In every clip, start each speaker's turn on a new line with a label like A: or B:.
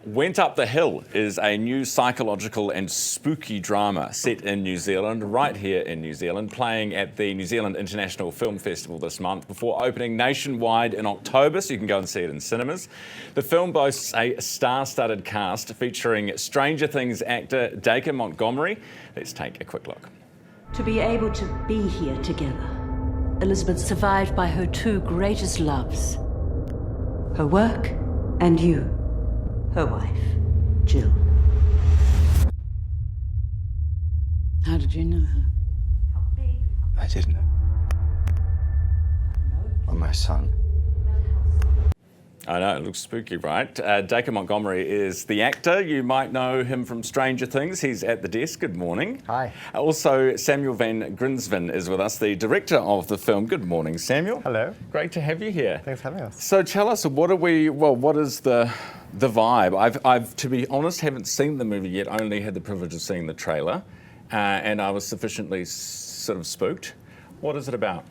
A: Went Up the Hill is a new psychological and spooky drama set in New Zealand, right here in New Zealand, playing at the New Zealand International Film Festival this month before opening nationwide in October, so you can go and see it in cinemas. The film boasts a star-studded cast featuring Stranger Things actor Dacre Montgomery. Let's take a quick look.
B: To be able to be here together, Elizabeth survived by her two greatest loves, her work and you. Her wife, Jill. How did you know her?
C: I didn't. Or my son.
A: I know, it looks spooky, right? Dacre Montgomery is the actor. You might know him from Stranger Things. He's at the desk. Good morning.
C: Hi.
A: Also, Samuel van Grinsven is with us, the director of the film. Good morning, Samuel.
D: Hello.
A: Great to have you here.
D: Thanks for having us.
A: So tell us, what is the vibe? I've, to be honest, haven't seen the movie yet. Only had the privilege of seeing the trailer, and I was sufficiently sort of spooked. What is it about?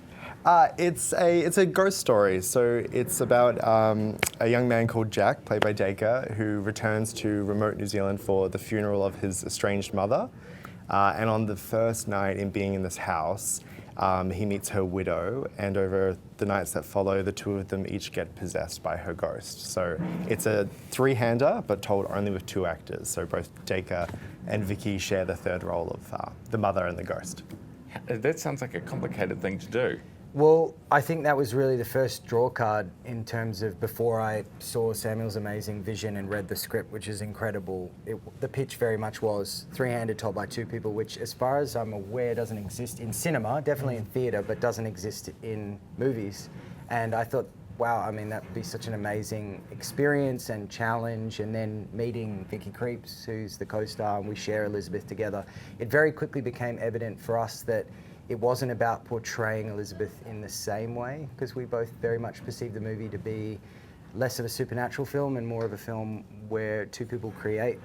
D: It's a ghost story. So it's about a young man called Jack, played by Dacre, who returns to remote New Zealand for the funeral of his estranged mother. And on the first night in being in this house, he meets her widow, and over the nights that follow, the two of them each get possessed by her ghost. So it's a three-hander, but told only with two actors. So both Dacre and Vicky share the third role of the mother and the ghost.
A: That sounds like a complicated thing to do.
C: Well, I think that was really the first draw card in terms of before I saw Samuel's amazing vision and read the script, which is incredible. The pitch very much was three-handed told by two people, which as far as I'm aware doesn't exist in cinema, definitely in theatre, but doesn't exist in movies. And I thought, wow, I mean, that would be such an amazing experience and challenge. And then meeting Vicky Creeps, who's the co-star, and we share Elizabeth together. It very quickly became evident for us that it wasn't about portraying Elizabeth in the same way, because we both very much perceived the movie to be less of a supernatural film and more of a film where two people create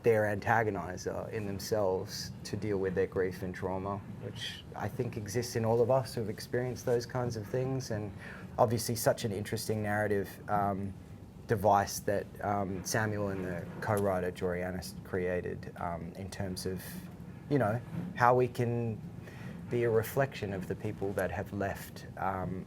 C: their antagonizer in themselves to deal with their grief and trauma, which I think exists in all of us who've experienced those kinds of things. And obviously such an interesting narrative device that Samuel and the co-writer Joriana created in terms of, you know, how we can be a reflection of the people that have left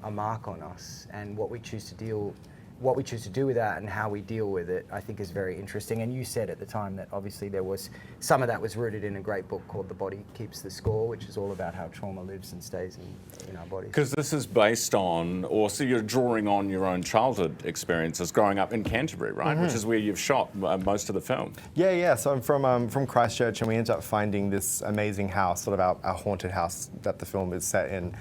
C: a mark on us, and what we choose to do with that and how we deal with it, I think is very interesting. And you said at the time that obviously there was some of that was rooted in a great book called The Body Keeps the Score, which is all about how trauma lives and stays in our bodies.
A: Because this is based on, or so you're drawing on your own childhood experiences growing up in Canterbury, right? Mm-hmm. Which is where you've shot most of the film. Yeah.
D: So I'm from Christchurch, and we ended up finding this amazing house, sort of our haunted house that the film is set in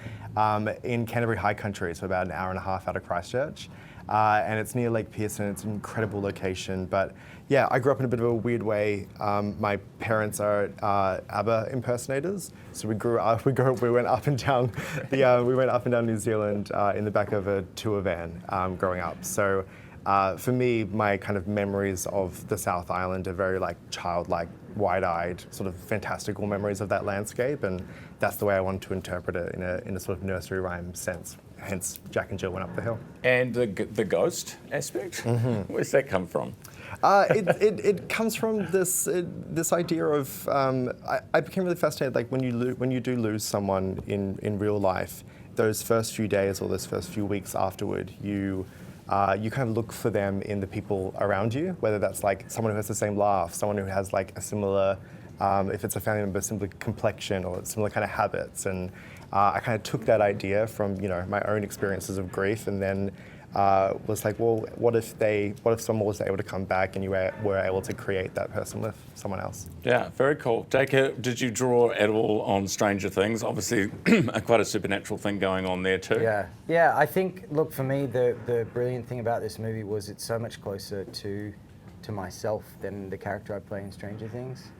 D: Canterbury High Country, so about an hour and a half out of Christchurch. And it's near Lake Pearson. It's an incredible location. But yeah, I grew up in a bit of a weird way. My parents are ABBA impersonators, so we went up and down New Zealand in the back of a tour van growing up. So for me, my kind of memories of the South Island are very like childlike, wide-eyed, sort of fantastical memories of that landscape, and that's the way I wanted to interpret it in a sort of nursery rhyme sense. Hence, Jack and Jill went up the hill.
A: And the ghost aspect, where's that come from?
D: It comes from this idea of I became really fascinated. Like when you do lose someone in real life, those first few days or those first few weeks afterward, you kind of look for them in the people around you, whether that's like someone who has the same laugh, someone who has like a similar, if it's a family member, similar complexion or similar kind of habits. And I kind of took that idea from, you know, my own experiences of grief, and then was like, well, what if someone was able to come back and you were able to create that person with someone else?
A: Yeah, very cool. Dacre, did you draw at all on Stranger Things? Obviously, quite a supernatural thing going on there too.
C: Yeah. I think, look, for me, the brilliant thing about this movie was it's so much closer to myself than the character I play in Stranger Things.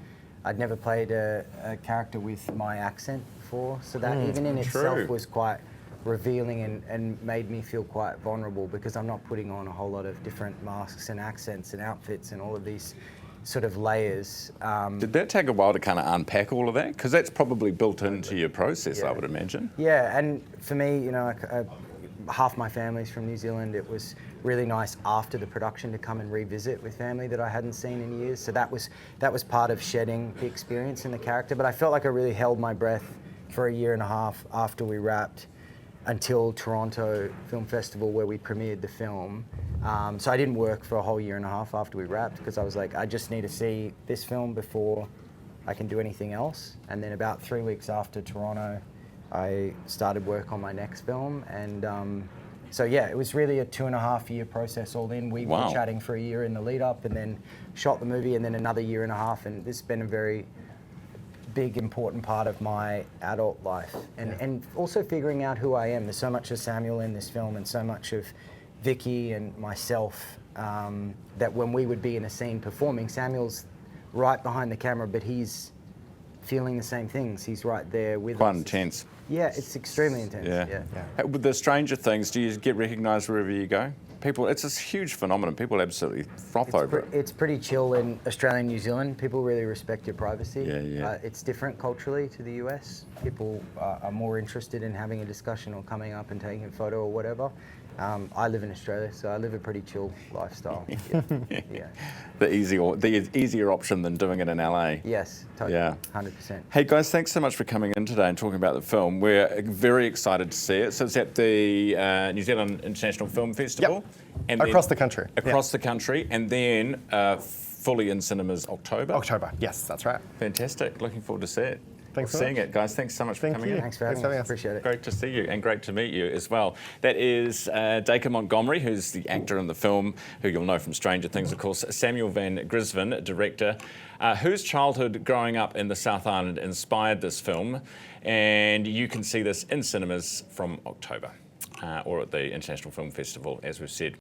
C: I'd never played a character with my accent before, so that even in itself was quite revealing and made me feel quite vulnerable, because I'm not putting on a whole lot of different masks and accents and outfits and all of these sort of layers.
A: Did that take a while to kind of unpack all of that? Because that's probably built into your process, I would imagine.
C: Yeah, and for me, you know, half my family's from New Zealand. It was really nice after the production to come and revisit with family that I hadn't seen in years. So that was part of shedding the experience in the character. But I felt like I really held my breath for a year and a half after we wrapped until Toronto Film Festival, where we premiered the film. So I didn't work for a whole year and a half after we wrapped, because I was like, I just need to see this film before I can do anything else. And then about 3 weeks after Toronto, I started work on my next film. And so yeah, it was really a 2.5 year process all in. We were chatting for a year in the lead up, and then shot the movie, and then another year and a half. And this has been a very big, important part of my adult life. And also figuring out who I am. There's so much of Samuel in this film, and so much of Vicky and myself, that when we would be in a scene performing, Samuel's right behind the camera, but he's feeling the same things. He's right there with us.
A: Quite intense.
C: Yeah, it's extremely intense.
A: Yeah. With the Stranger Things, do you get recognised wherever you go? People, it's this huge phenomenon. People absolutely froth over it.
C: It's pretty chill in Australia and New Zealand. People really respect your privacy.
A: Yeah.
C: It's different culturally to the US. People are more interested in having a discussion or coming up and taking a photo or whatever. I live in Australia, so I live a pretty chill lifestyle. Yeah.
A: The easier option than doing it in LA.
C: Yes, totally. Yeah. 100%.
A: Hey guys, thanks so much for coming in today and talking about the film. We're very excited to see it. So it's at the New Zealand International Film Festival.
D: Yep.
A: And
D: across the country.
A: Across the country, and then fully in cinemas October.
D: October, yes, that's right.
A: Fantastic. Looking forward to see it.
D: Thanks for
A: seeing it, guys. Thanks so much for coming in.
C: Thanks for having us. Appreciate it.
A: Great to see you, and great to meet you as well. That is Dacre Montgomery, who's the actor in the film, who you'll know from Stranger Things, of course. Samuel Van Grinsven, director, whose childhood growing up in the South Island inspired this film, and you can see this in cinemas from October, or at the International Film Festival, as we've said.